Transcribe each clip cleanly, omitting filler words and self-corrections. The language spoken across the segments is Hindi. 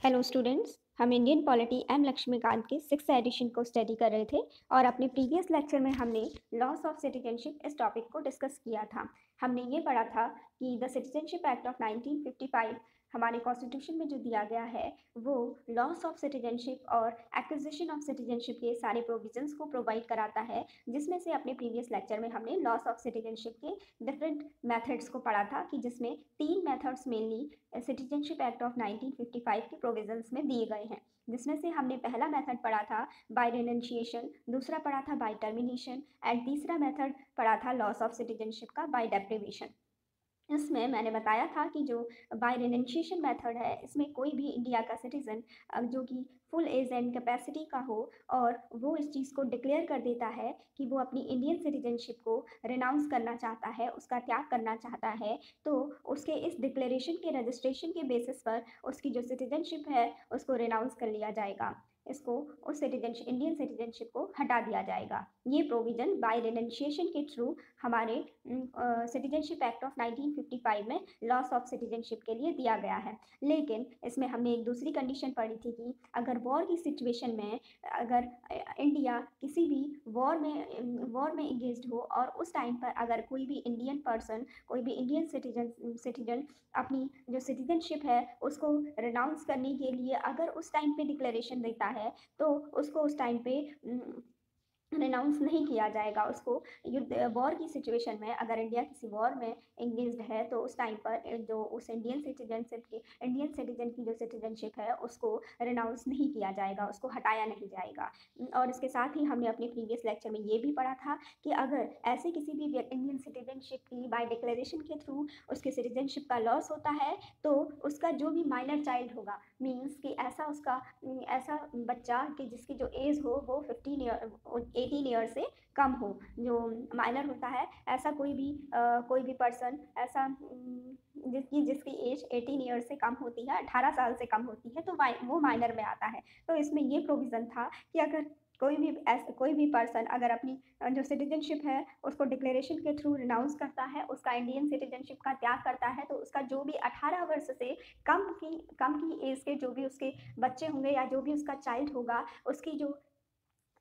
हेलो स्टूडेंट्स, हम इंडियन पॉलिटी एम लक्ष्मीकांत के सिक्स एडिशन को स्टडी कर रहे थे और अपने प्रीवियस लेक्चर में हमने लॉस ऑफ सिटीजनशिप इस टॉपिक को डिस्कस किया था। हमने ये पढ़ा था कि द सिटीजनशिप एक्ट ऑफ 1955 हमारे कॉन्स्टिट्यूशन में जो दिया गया है वो लॉस ऑफ सिटीजनशिप और एक्विजिशन ऑफ सिटीजनशिप के सारे प्रोविजंस को प्रोवाइड कराता है, जिसमें से अपने प्रीवियस लेक्चर में हमने लॉस ऑफ सिटीजनशिप के डिफरेंट मेथड्स को पढ़ा था कि जिसमें तीन methods mainly citizenship act of 1955 के प्रोविजंस में दिए गए हैं, जिसमें से हमने पहला मेथड पढ़ा था बाय रेनंशिएशन, दूसरा पढ़ा था बाय टर्मिनेशन एंड तीसरा मेथड पढ़ा था लॉस ऑफ सिटीजनशिप का बाय डेप्रिवेशन। इसमें मैंने बताया था कि जो बाय रेनंशिएशन मेथड है, इसमें कोई भी इंडिया का सिटीजन जो कि फुल एज एंड कैपेसिटी का हो और वो इस चीज़ को डिक्लेयर कर देता है कि वो अपनी इंडियन सिटीजनशिप को रिनाउंस करना चाहता है, उसका त्याग करना चाहता है, तो उसके इस डिक्लेरेशन के रजिस्ट्रेशन के बेसिस पर उसकी जो सिटीजनशिप है उसको रिनाउंस कर लिया जाएगा, इसको उस सिटीजनशिप इंडियन सिटीजनशिप को हटा दिया जाएगा। ये प्रोविज़न बाय रेनंशिएशन के थ्रू हमारे सिटीजनशिप एक्ट ऑफ 1955 में लॉस ऑफ सिटीजनशिप के लिए दिया गया है। लेकिन इसमें हमने एक दूसरी कंडीशन पढ़ी थी कि अगर वॉर की सिचुएशन में अगर इंडिया किसी भी वॉर में इंगेज्ड हो और उस टाइम पर अगर कोई भी इंडियन पर्सन, कोई भी इंडियन सिटीजन अपनी जो सिटीजनशिप है उसको रिनाउंस करने के लिए अगर उस टाइम पे डिक्लेरेशन देता है, तो उसको उस टाइम पे रिनाउंस नहीं किया जाएगा। उसको युद्ध वॉर की सिचुएशन में अगर इंडिया किसी वॉर में इंगेज्ड है तो उस टाइम पर जो उस इंडियन सिटीजन की जो सिटीजनशिप है उसको रिनाउंस नहीं किया जाएगा, उसको हटाया नहीं जाएगा। और इसके साथ ही हमने अपने प्रीवियस लेक्चर में ये भी पढ़ा था कि अगर ऐसे किसी भी इंडियन सिटीजनशिप की बाय डिक्लेरेशन के थ्रू उसके सिटीजनशिप का लॉस होता है, तो उसका जो भी माइनर चाइल्ड होगा, मीन्स कि ऐसा बच्चा कि जिसकी जो एज हो वो 18 ईयर से कम हो, जो माइनर होता है, ऐसा कोई भी पर्सन ऐसा जिसकी एज 18 ईयर से कम होती है, 18 साल से कम होती है, तो वो माइनर में आता है। तो इसमें ये प्रोविज़न था कि अगर कोई भी पर्सन अगर अपनी जो सिटीजनशिप है उसको डिक्लेरेशन के थ्रू रिनाउंस करता है, उसका इंडियन सिटीजनशिप का त्याग करता है, तो उसका जो भी 18 वर्ष से कम की एज के जो भी उसके बच्चे होंगे या जो भी उसका चाइल्ड होगा, उसकी जो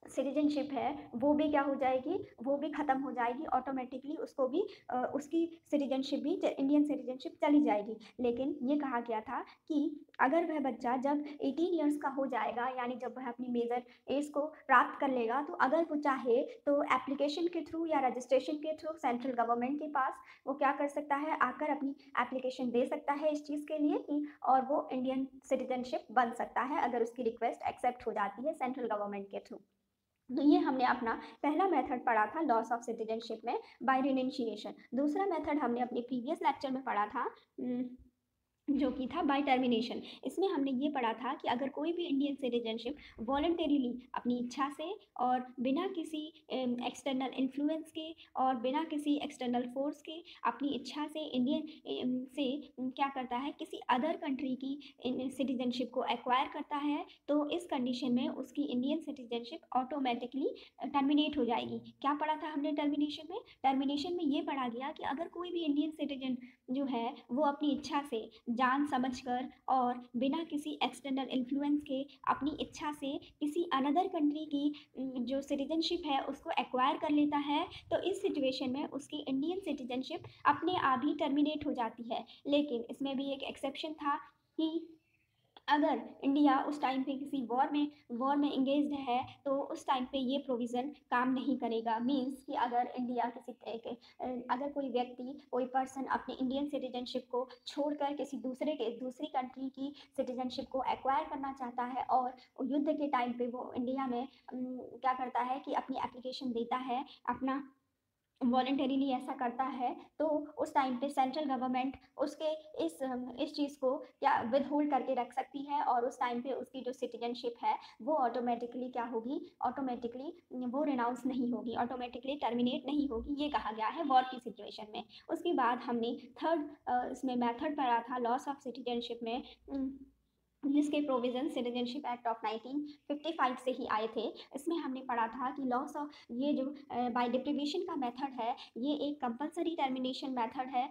सिटीजनशिप है वो भी क्या हो जाएगी, वो भी ख़त्म हो जाएगी ऑटोमेटिकली, उसको भी उसकी सिटीजनशिप भी इंडियन सिटीजनशिप चली जाएगी। लेकिन ये कहा गया था कि अगर वह बच्चा जब 18 ईयर्स का हो जाएगा, यानी जब वह अपनी मेजर एज को प्राप्त कर लेगा, तो अगर वो चाहे तो एप्लीकेशन के थ्रू या रजिस्ट्रेशन के थ्रू सेंट्रल गवर्नमेंट के पास वो क्या कर सकता है, आकर अपनी एप्लीकेशन दे सकता है इस चीज़ के लिए कि और वो इंडियन सिटीजनशिप बन सकता है अगर उसकी रिक्वेस्ट एक्सेप्ट हो जाती है सेंट्रल गवर्नमेंट के थ्रू। तो ये हमने अपना पहला मेथड पढ़ा था लॉस ऑफ सिटीजनशिप में बाय रिनंशिएशन। दूसरा मेथड हमने अपने प्रीवियस लेक्चर में पढ़ा था जो कि था बाय टर्मिनेशन। इसमें हमने ये पढ़ा था कि अगर कोई भी इंडियन सिटीजनशिप वॉलंटरीली अपनी इच्छा से और बिना किसी एक्सटर्नल इन्फ्लुएंस के और बिना किसी एक्सटर्नल फोर्स के अपनी इच्छा से इंडियन से क्या करता है, किसी अदर कंट्री की सिटीजनशिप को एक्वायर करता है, तो इस कंडीशन में उसकी इंडियन सिटीजनशिप ऑटोमेटिकली टर्मिनेट हो जाएगी। क्या पढ़ा था हमने टर्मिनेशन में? टर्मिनेशन में ये पढ़ा गया कि अगर कोई भी इंडियन सिटीजन जो है वो अपनी इच्छा से जान समझकर और बिना किसी एक्सटर्नल इन्फ्लुएंस के अपनी इच्छा से किसी अनदर कंट्री की जो सिटीजनशिप है उसको एक्वायर कर लेता है, तो इस सिचुएशन में उसकी इंडियन सिटीजनशिप अपने आप ही टर्मिनेट हो जाती है। लेकिन इसमें भी एक एक्सेप्शन था कि अगर इंडिया उस टाइम पे किसी वॉर में इंगेज्ड है, तो उस टाइम पे ये प्रोविज़न काम नहीं करेगा। मीन्स कि अगर इंडिया अगर कोई व्यक्ति, कोई पर्सन अपनी इंडियन सिटीजनशिप को छोड़कर किसी दूसरी कंट्री की सिटीजनशिप को एक्वायर करना चाहता है और युद्ध के टाइम पे वो इंडिया में क्या करता है कि अपनी एप्लीकेशन देता है, अपना वॉलंटरीली ऐसा करता है, तो उस टाइम पे सेंट्रल गवर्नमेंट उसके इस चीज़ को क्या विदहोल्ड करके रख सकती है और उस टाइम पे उसकी जो सिटीजनशिप है वो ऑटोमेटिकली क्या होगी, ऑटोमेटिकली वो रिनाउंस नहीं होगी, ऑटोमेटिकली टर्मिनेट नहीं होगी। ये कहा गया है वॉर की सिचुएशन में। उसके बाद हमने थर्ड इसमें मेथड पढ़ा था लॉस ऑफ सिटीजनशिप में जिसके प्रोविजन सिटीजनशिप एक्ट ऑफ 1955 से ही आए थे। इसमें हमने पढ़ा था कि लॉस ऑफ ये जो बाय डिप्रीवेशन का मेथड है, ये एक कंपलसरी टर्मिनेशन मेथड है,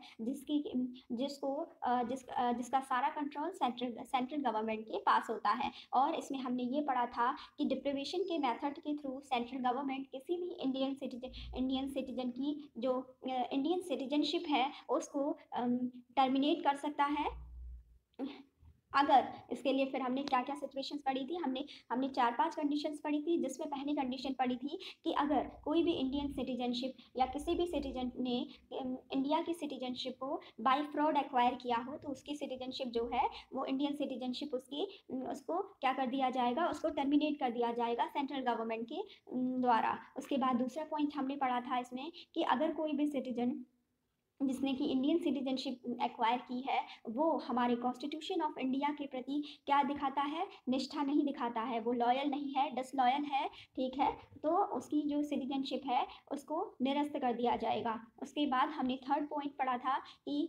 जिसका सारा कंट्रोल सेंट्रल गवर्नमेंट के पास होता है। और इसमें हमने ये पढ़ा था कि डिप्रीवेशन के मेथड के थ्रू सेंट्रल गवर्नमेंट किसी भी इंडियन सिटीजन की जो इंडियन सिटीजनशिप है उसको टर्मिनेट कर सकता है। अगर इसके लिए फिर हमने क्या क्या सिचुएशंस पढ़ी थी, हमने 4-5 कंडीशंस पढ़ी थी, जिसमें पहली कंडीशन पढ़ी थी कि अगर कोई भी इंडियन सिटीजनशिप या किसी भी सिटीजन ने इंडिया की सिटीजनशिप को बाय फ्रॉड एक्वायर किया हो, तो उसकी सिटीजनशिप जो है वो इंडियन सिटीजनशिप उसको क्या कर दिया जाएगा, उसको टर्मिनेट कर दिया जाएगा सेंट्रल गवर्नमेंट के द्वारा। उसके बाद दूसरा पॉइंट हमने पढ़ा था इसमें कि अगर कोई भी सिटीजन जिसने कि इंडियन सिटीजनशिप एक्वायर की है, वो हमारे कॉन्स्टिट्यूशन ऑफ इंडिया के प्रति क्या दिखाता है, निष्ठा नहीं दिखाता है, वो लॉयल नहीं है, डिसलॉयल है, ठीक है, तो उसकी जो सिटीजनशिप है उसको निरस्त कर दिया जाएगा। उसके बाद हमने थर्ड पॉइंट पढ़ा था कि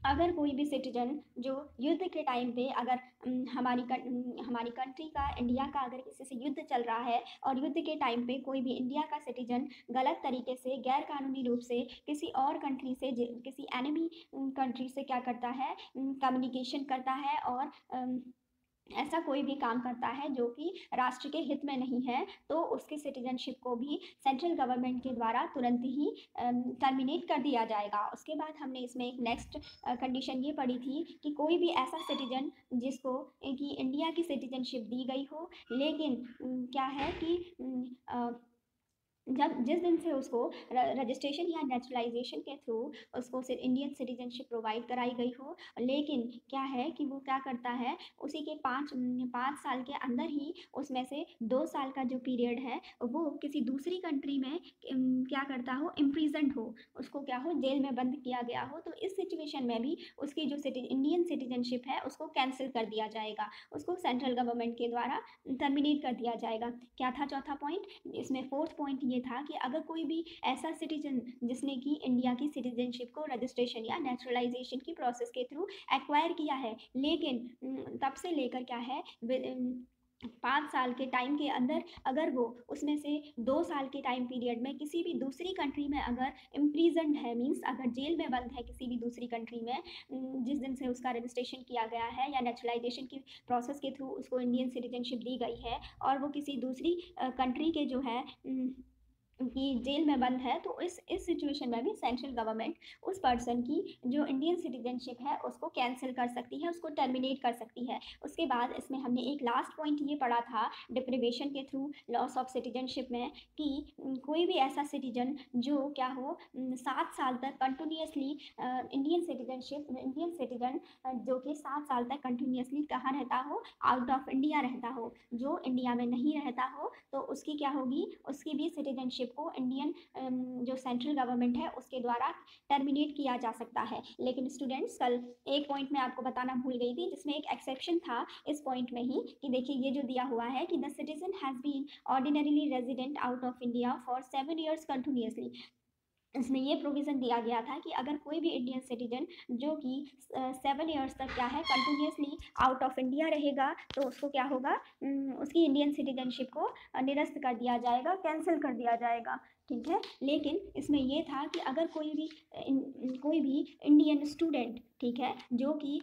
अगर कोई भी सिटीजन जो युद्ध के टाइम पे अगर हमारी कंट्री का, इंडिया का अगर किसी से युद्ध चल रहा है और युद्ध के टाइम पे कोई भी इंडिया का सिटीजन गलत तरीके से, गैर कानूनी रूप से किसी और कंट्री से, किसी एनिमी कंट्री से क्या करता है, कम्युनिकेशन करता है और ऐसा कोई भी काम करता है जो कि राष्ट्र के हित में नहीं है, तो उसकी सिटीजनशिप को भी सेंट्रल गवर्नमेंट के द्वारा तुरंत ही टर्मिनेट कर दिया जाएगा। उसके बाद हमने इसमें एक नेक्स्ट कंडीशन ये पढ़ी थी कि कोई भी ऐसा सिटीजन जिसको कि इंडिया की सिटीजनशिप दी गई हो, लेकिन क्या है कि जिस दिन से उसको रजिस्ट्रेशन या नेचुरलाइजेशन के थ्रू उसको इंडियन सिटीजनशिप प्रोवाइड कराई गई हो, लेकिन क्या है कि वो क्या करता है, उसी के 5 साल के अंदर ही उसमें से 2 साल का जो पीरियड है वो किसी दूसरी कंट्री में क्या करता हो, इम्प्रिजेंट हो, उसको क्या हो, जेल में बंद किया गया हो, तो इस सिचुएशन में भी उसकी जो इंडियन सिटीजनशिप है उसको कैंसिल कर दिया जाएगा, उसको सेंट्रल गवर्नमेंट के द्वारा टर्मिनेट कर दिया जाएगा। क्या था चौथा पॉइंट? इसमें फोर्थ पॉइंट ये था कि अगर कोई भी ऐसा सिटीजन जिसने कि इंडिया की सिटीजनशिप को रजिस्ट्रेशन या नेचुरलाइजेशन की प्रोसेस के थ्रू एक्वायर किया है, लेकिन तब से लेकर क्या है 5 साल के टाइम के अंदर अगर वो उसमें से 2 साल के टाइम पीरियड में किसी भी दूसरी कंट्री में अगर इम्प्रीजेंट है, मीन्स अगर जेल में बंद है किसी भी दूसरी कंट्री में, जिस दिन से उसका रजिस्ट्रेशन किया गया है या नेचुरलाइजेशन की प्रोसेस के थ्रू उसको इंडियन सिटीजनशिप दी गई है, और वो किसी दूसरी कंट्री के जो है कि जेल में बंद है, तो इस सिचुएशन में भी सेंट्रल गवर्नमेंट उस पर्सन की जो इंडियन सिटीजनशिप है उसको कैंसिल कर सकती है, उसको टर्मिनेट कर सकती है। उसके बाद इसमें हमने एक लास्ट पॉइंट ये पढ़ा था डिप्रीवेशन के थ्रू लॉस ऑफ सिटीजनशिप में कि कोई भी ऐसा सिटीजन जो क्या हो 7 साल तक कंटिन्यूसली इंडियन सिटीजन जो कि 7 साल तक कंटिन्यूसली कहाँ रहता हो, आउट ऑफ इंडिया रहता हो, जो इंडिया में नहीं रहता हो, तो उसकी क्या होगी, उसकी भी सिटीजनशिप को इंडियन जो सेंट्रल गवर्नमेंट है उसके द्वारा टर्मिनेट किया जा सकता है। लेकिन स्टूडेंट्स, कल एक पॉइंट में आपको बताना भूल गई थी, जिसमें एक एक्सेप्शन था इस पॉइंट में ही, कि देखिए ये जो दिया हुआ है कि the citizen has been ordinarily resident out of India for 7 years continuously. इसमें ये प्रोविज़न दिया गया था कि अगर कोई भी इंडियन सिटीजन जो कि 7 years तक क्या है कंटिन्यूसली आउट ऑफ इंडिया रहेगा, तो उसको क्या होगा, उसकी इंडियन सिटीजनशिप को निरस्त कर दिया जाएगा, कैंसिल कर दिया जाएगा, ठीक है। लेकिन इसमें ये था कि अगर कोई भी इंडियन स्टूडेंट, ठीक है, जो कि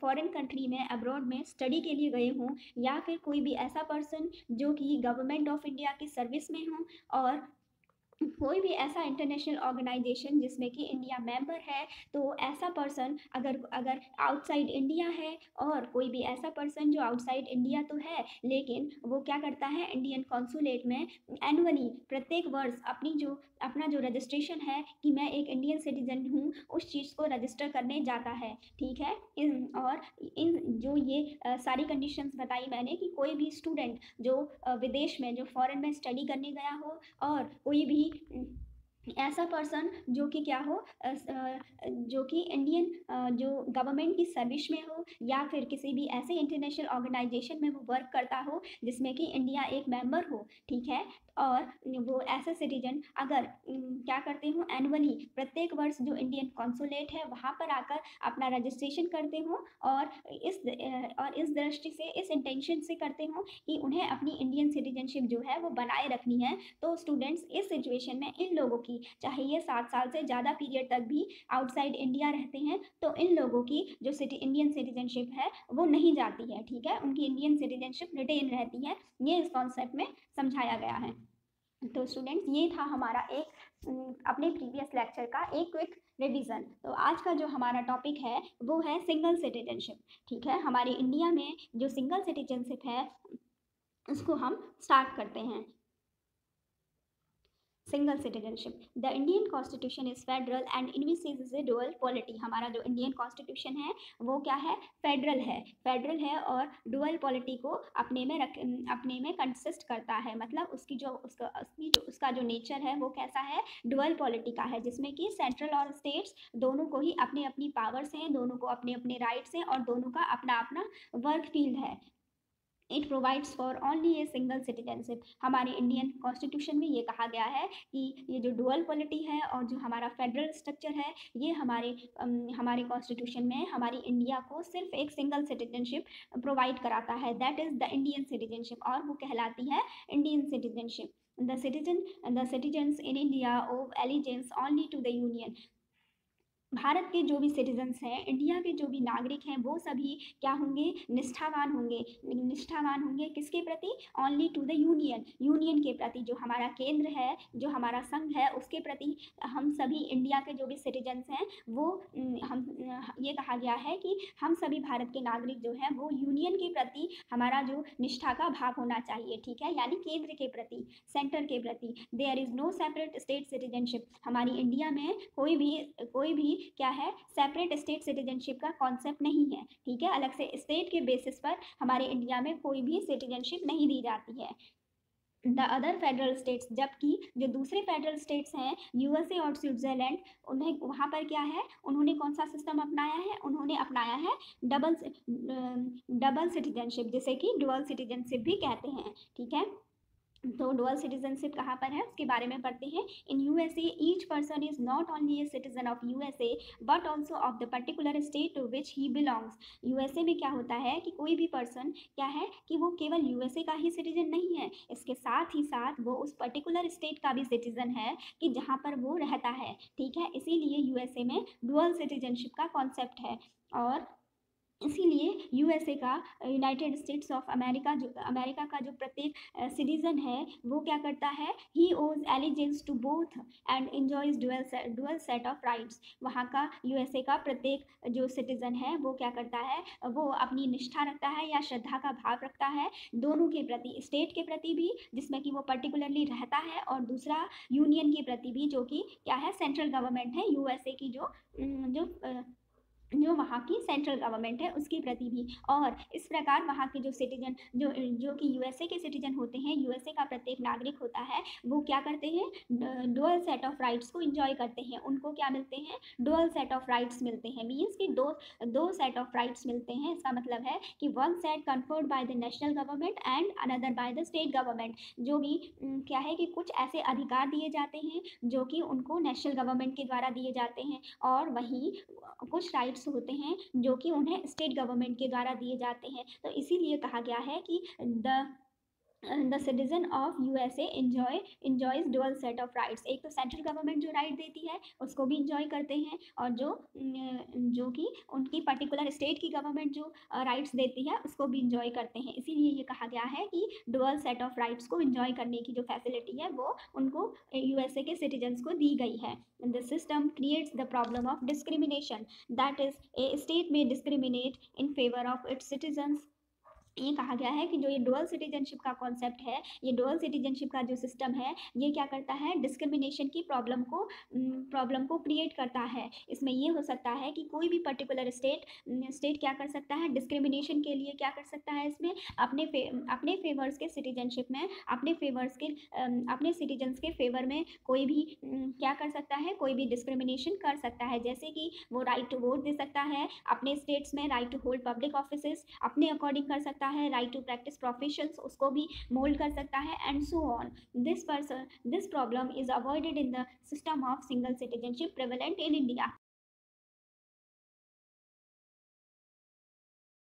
फॉरेन कंट्री में, अब्रॉड में स्टडी के लिए गए हों, या फिर कोई भी ऐसा पर्सन जो कि गवर्नमेंट ऑफ इंडिया की सर्विस में हों, और कोई भी ऐसा इंटरनेशनल ऑर्गेनाइजेशन जिसमें कि इंडिया मेंबर है, तो ऐसा पर्सन अगर अगर आउटसाइड इंडिया है, और कोई भी ऐसा पर्सन जो आउटसाइड इंडिया तो है, लेकिन वो क्या करता है, इंडियन कॉन्सुलेट में एनुअली प्रत्येक वर्ष अपना जो रजिस्ट्रेशन है कि मैं एक इंडियन सिटीजन हूँ, उस चीज़ को रजिस्टर करने जाता है, ठीक है। इन जो ये सारी कंडीशंस बताई मैंने कि कोई भी स्टूडेंट जो विदेश में, जो फॉरेन में स्टडी करने गया हो, और कोई भी ऐसा पर्सन जो कि क्या हो जो कि इंडियन जो गवर्नमेंट की सर्विस में हो या फिर किसी भी ऐसे इंटरनेशनल ऑर्गेनाइजेशन में वो वर्क करता हो जिसमें कि इंडिया एक मेंबर हो, ठीक है। और वो ऐसा सिटीजन अगर क्या करते हो, एनुअली प्रत्येक वर्ष जो इंडियन कॉन्सुलेट है वहाँ पर आकर अपना रजिस्ट्रेशन करते हो और इस दृष्टि से, इस इंटेंशन से करते हो कि उन्हें अपनी इंडियन सिटीजनशिप जो है वो बनाए रखनी है। तो स्टूडेंट्स इस सिचुएशन में इन लोगों की, चाहे ये 7 साल से ज़्यादा पीरियड तक भी आउटसाइड इंडिया रहते हैं, तो इन लोगों की जो इंडियन सिटीजनशिप है वो नहीं जाती है, ठीक है। उनकी इंडियन सिटीजनशिप रिटेन रहती है। ये इस कॉन्सेप्ट में समझाया गया है। तो स्टूडेंट्स ये था हमारा एक अपने प्रीवियस लेक्चर का एक क्विक रिवीजन। तो आज का जो हमारा टॉपिक है वो है सिंगल सिटीजनशिप, ठीक है। हमारे इंडिया में जो सिंगल सिटीजनशिप है उसको हम स्टार्ट करते हैं। Single citizenship, the Indian constitution is federal and envisages a dual polity. हमारा जो इंडियन कॉन्स्टिट्यूशन है वो क्या है, फेडरल है। फेडरल है और डुअल पॉलिटी को अपने में कंसिस्ट करता है। मतलब उसका जो नेचर है वो कैसा है, डुअल पॉलिटी का है, जिसमें कि सेंट्रल और स्टेट्स दोनों को ही अपनी अपनी पावर्स हैं, दोनों को अपने अपने राइट्स हैं और दोनों का अपना अपना वर्क फील्ड है। It provides for only a single citizenship. हमारे इंडियन कॉन्स्टिट्यूशन में ये कहा गया है कि ये जो डुअल पॉलिटी है और जो हमारा फेडरल स्ट्रक्चर है, ये हमारे कॉन्स्टिट्यूशन में हमारी इंडिया को सिर्फ एक सिंगल सिटीजनशिप प्रोवाइड कराता है, that is the Indian citizenship, और वो कहलाती है Indian citizenship. The citizens in India owe allegiance only to the union. Bharat के जो भी सिटीजन्स हैं, इंडिया के जो भी नागरिक हैं, वो सभी क्या होंगे, निष्ठावान होंगे। निष्ठावान होंगे किसके प्रति, only to the union, union के प्रति, जो हमारा केंद्र है, जो हमारा संघ है, उसके प्रति हम सभी इंडिया के जो भी सिटीजन्स हैं वो हम ये कहा गया है कि हम सभी भारत के नागरिक जो हैं वो यूनियन के प्रति हमारा जो निष्ठा का भाव होना चाहिए, ठीक है, यानी केंद्र के प्रति, सेंटर के प्रति। There is no separate state citizenship. हमारी इंडिया में कोई भी क्या है, सेपरेट स्टेट सिटीजनशिप का कॉन्सेप्ट नहीं है, ठीक है। अलग से स्टेट के बेसिस पर हमारे इंडिया में कोई भी सिटीजनशिप नहीं दी जाती है। द अदर फेडरल स्टेट्स, जबकि जो दूसरे फेडरल स्टेट्स हैं, यूएसए और स्विट्जरलैंड, उन्हें वहाँ पर क्या है, उन्होंने कौन सा सिस्टम अपनाया है, उन्होंने अपनाया है डबल सिटीजनशिप, जिसे कि डुअल सिटीजनशिप भी कहते हैं, ठीक है। तो डुअल सिटीजनशिप कहाँ पर है उसके बारे में पढ़ते हैं। In USA each person is not only a citizen of USA but also of the particular state to which he belongs. USA में क्या होता है कि कोई भी पर्सन क्या है कि वो केवल यूएसए का ही सिटीजन नहीं है, इसके साथ ही साथ वो उस पर्टिकुलर स्टेट का भी सिटीजन है कि जहाँ पर वो रहता है, ठीक है। इसीलिए यूएसए में डुअल सिटीजनशिप का कॉन्सेप्ट है। और इसीलिए यूएसए का, यूनाइटेड स्टेट्स ऑफ अमेरिका, जो अमेरिका का जो प्रत्येक सिटीजन है वो क्या करता है, he owes allegiance to both and enjoys dual set of rights. वहाँ का यूएसए का प्रत्येक जो सिटीजन है वो क्या करता है, वो अपनी निष्ठा रखता है या श्रद्धा का भाव रखता है दोनों के प्रति, स्टेट के प्रति भी जिसमें कि वो पर्टिकुलरली रहता है, और दूसरा यूनियन के प्रति भी, जो कि क्या है, सेंट्रल गवर्नमेंट है यूएसए की, जो वहाँ की सेंट्रल गवर्नमेंट है उसके प्रति भी। और इस प्रकार वहाँ के जो सिटीजन, जो कि यूएसए के सिटीजन होते हैं, यूएसए का प्रत्येक नागरिक होता है, वो क्या करते हैं, डुअल सेट ऑफ राइट्स को एंजॉय करते हैं। उनको क्या मिलते हैं, डुअल सेट ऑफ राइट्स मिलते हैं, मीन्स कि दो सेट ऑफ राइट्स मिलते हैं। इसका मतलब है कि one set conferred by the national government and another by the state government. जो भी क्या है कि कुछ ऐसे अधिकार दिए जाते हैं जो कि उनको नेशनल गवर्नमेंट के द्वारा दिए जाते हैं, और वहीं कुछ राइट्स होते हैं जो कि उन्हें स्टेट गवर्नमेंट के द्वारा दिए जाते हैं। तो इसीलिए कहा गया है कि the citizen of USA enjoys dual set of rights. एक तो सेंट्रल गवर्नमेंट जो राइट देती है उसको भी इंजॉय करते हैं, और जो कि उनकी पर्टिकुलर स्टेट की गवर्नमेंट जो राइट्स देती है उसको भी इंजॉय करते हैं। इसीलिए ये कहा गया है कि डुअल सेट ऑफ राइट्स को इंजॉय करने की जो फैसिलिटी है वो उनको यूएसए के सिटीजन्स को दी गई है। The system creates the problem of discrimination, that is a state में discriminate in favour of its citizens ये कहा गया है कि जो ये डुअल सिटीजनशिप का कॉन्सेप्ट है, ये डुअल सिटीजनशिप का जो सिस्टम है, ये क्या करता है, डिस्क्रिमिनेशन की प्रॉब्लम को क्रिएट करता है। इसमें ये हो सकता है कि कोई भी पर्टिकुलर स्टेट क्या कर सकता है, डिस्क्रिमिनेशन के लिए क्या कर सकता है, इसमें अपने फेवर्स के सिटीजनशिप में अपने सिटीजन्स के फेवर में कोई भी क्या कर सकता है, कोई भी डिस्क्रिमिनेशन कर सकता है। जैसे कि वो राइट टू वोट दे सकता है, अपने स्टेट्स में right to hold public offices अपने अकॉर्डिंग कर सकता है, राइट टू प्रैक्टिस प्रोफेशंस उसको भी मोल्ड कर सकता है, and so on. This problem is avoided in the system of single citizenship prevalent in India.